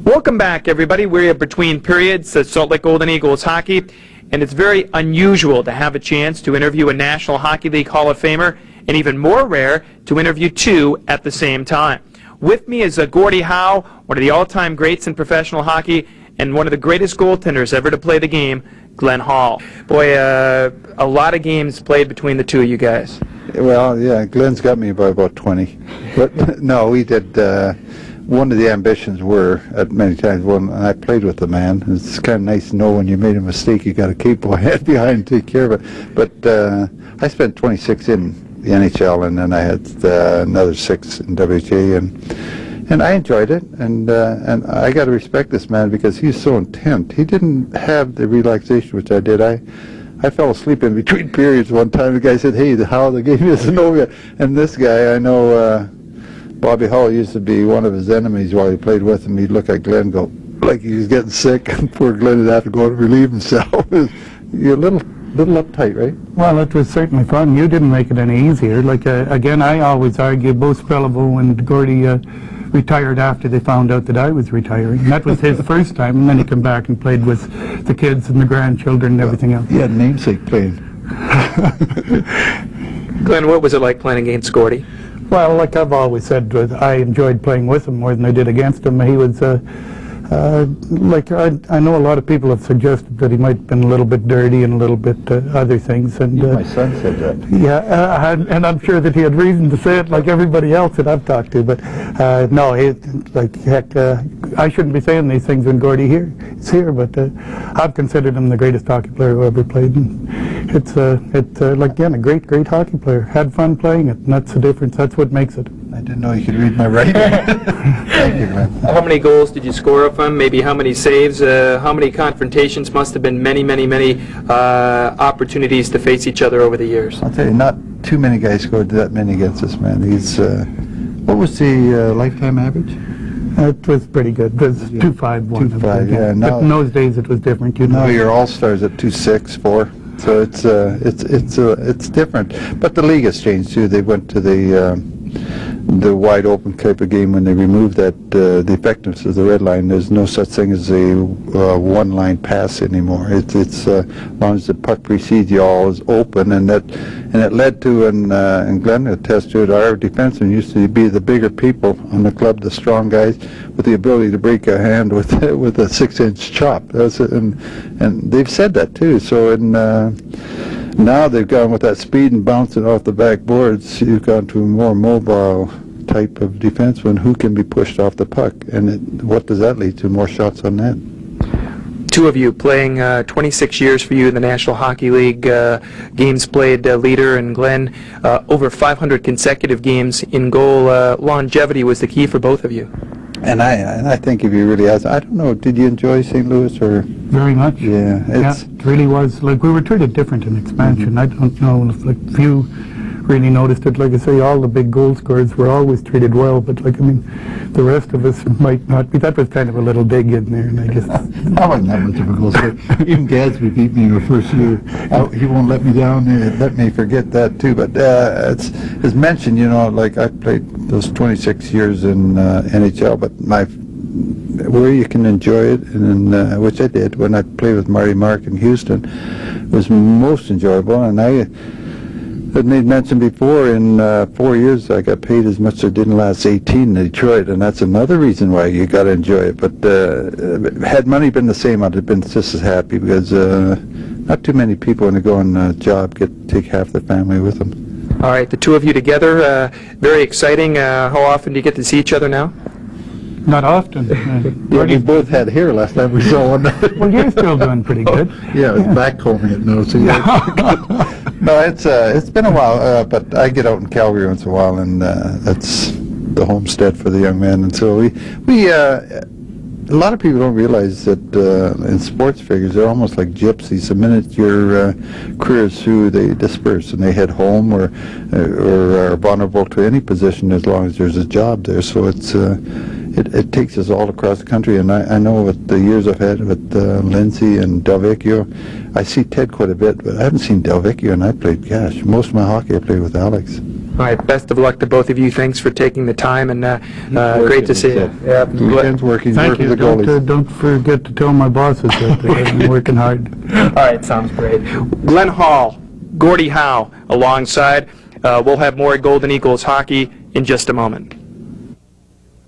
Welcome back, everybody. We're between periods at Salt Lake Golden Eagles hockey, and it's very unusual to have a chance to interview a National Hockey League Hall of Famer, and even more rare to interview two at the same time. With me is Gordie Howe, one of the all-time greats in professional hockey, and one of the greatest goaltenders ever to play the game, Glenn Hall. Boy, a lot of games played between the two of you guys. Well, yeah, Glenn's got me by about 20. But no, we did. One of the ambitions were, at many times, when I played with the man. It's kind of nice to know when you made a mistake, you got to keep a head behind and take care of it. But I spent 26 in the NHL, and then I had another 6 in WHA, and I enjoyed it. And I got to respect this man because he's so intent. He didn't have the relaxation which I did. I fell asleep in between periods one time. The guy said, "Hey, how the game isn't over yet." And this guy, I know, Bobby Hull used to be one of his enemies while he played with him. He'd look at Glenn, go like he was getting sick, and poor Glenn would have to go and relieve himself. You're a little uptight, right? Well, it was certainly fun. You didn't make it any easier. Like again, I always argue both Spellivo and Gordie retired after they found out that I was retiring. And that was his first time, and then he came back and played with the kids and the grandchildren and everything else. He had namesake playing. Glenn, what was it like playing against Gordie? Well, like I've always said, I enjoyed playing with him more than I did against him. He was, like I know a lot of people have suggested that he might have been a little bit dirty and a little bit other things. And my son said that. Yeah, and I'm sure that he had reason to say it like everybody else that I've talked to. But no, like heck, I shouldn't be saying these things when Gordie is here. But I've considered him the greatest hockey player who ever played. And it's like again a great hockey player. Had fun playing it, and that's the difference. That's what makes it. I didn't know you could read my writing. Thank you, Glenn. How many goals did you score of him? Maybe how many saves? How many confrontations? Must have been many opportunities to face each other over the years. I'll tell you, not too many guys scored that many against this man. He's what was the lifetime average? It was pretty good. It was 2.51. 2.5, yeah. But in those days, it was different. You know, your all-stars at 2.6, 4. So it's different. But the league has changed too. They went to the wide open type of game when they removed that the effectiveness of the red line. There's no such thing as a one line pass anymore. It's as long as the puck precedes you, all is open, and it led to and Glenn attests to it. Our defensemen used to be the bigger people on the club, the strong guys with the ability to break a hand with a 6-inch chop. And they've said that too. So now they've gone with that speed and bouncing off the backboards. You've gone to a more mobile type of defenseman who can be pushed off the puck. And what does that lead to? More shots on net. Two of you playing 26 years for you in the National Hockey League, games played leader, and Glenn, over 500 consecutive games in goal. Longevity was the key for both of you. And I think if you really ask, I don't know, did you enjoy St. Louis or? Very much. Yeah, it really was. Like we were treated different in expansion. Mm-hmm. I don't know if you really noticed it. Like I say, all the big goal scorers were always treated well, but like I mean, the rest of us might not be. That was kind of a little dig in there, and I just. I wasn't that much of a goal scorer. Even Gadsby beat me in the first year. He won't let me down. Let me forget that too. But it's mentioned, you know, like I played those 26 years in NHL, but where you can enjoy it, and which I did when I played with Marty Mark in Houston, was most enjoyable. And I had made mention before, in 4 years I got paid as much as I did in the last 18 in Detroit, and that's another reason why you got to enjoy it. But had money been the same, I'd have been just as happy, because not too many people when they go on a job take half their family with them. All right, the two of you together, very exciting. How often do you get to see each other now? Not often. We both had hair last time we saw one. Well, you're still doing pretty good. Yeah, it's back combing it now. So no, it's been a while, but I get out in Calgary once in a while, and that's the homestead for the young men. And so we a lot of people don't realize that in sports figures they're almost like gypsies. The minute your career is through, they disperse and they head home or are vulnerable to any position as long as there's a job there. So it takes us all across the country. And I know with the years I've had with Lindsay and Delvecchio, I see Ted quite a bit, but I haven't seen Delvecchio, and I played, gosh, most of my hockey I played with Alex. All right, best of luck to both of you. Thanks for taking the time, and great to see you. Yeah, the weekend's working. Thank Working you. the goalies. Don't forget to tell my bosses that they've been working hard. All right, sounds great. Glenn Hall, Gordie Howe alongside. We'll have more Golden Eagles hockey in just a moment.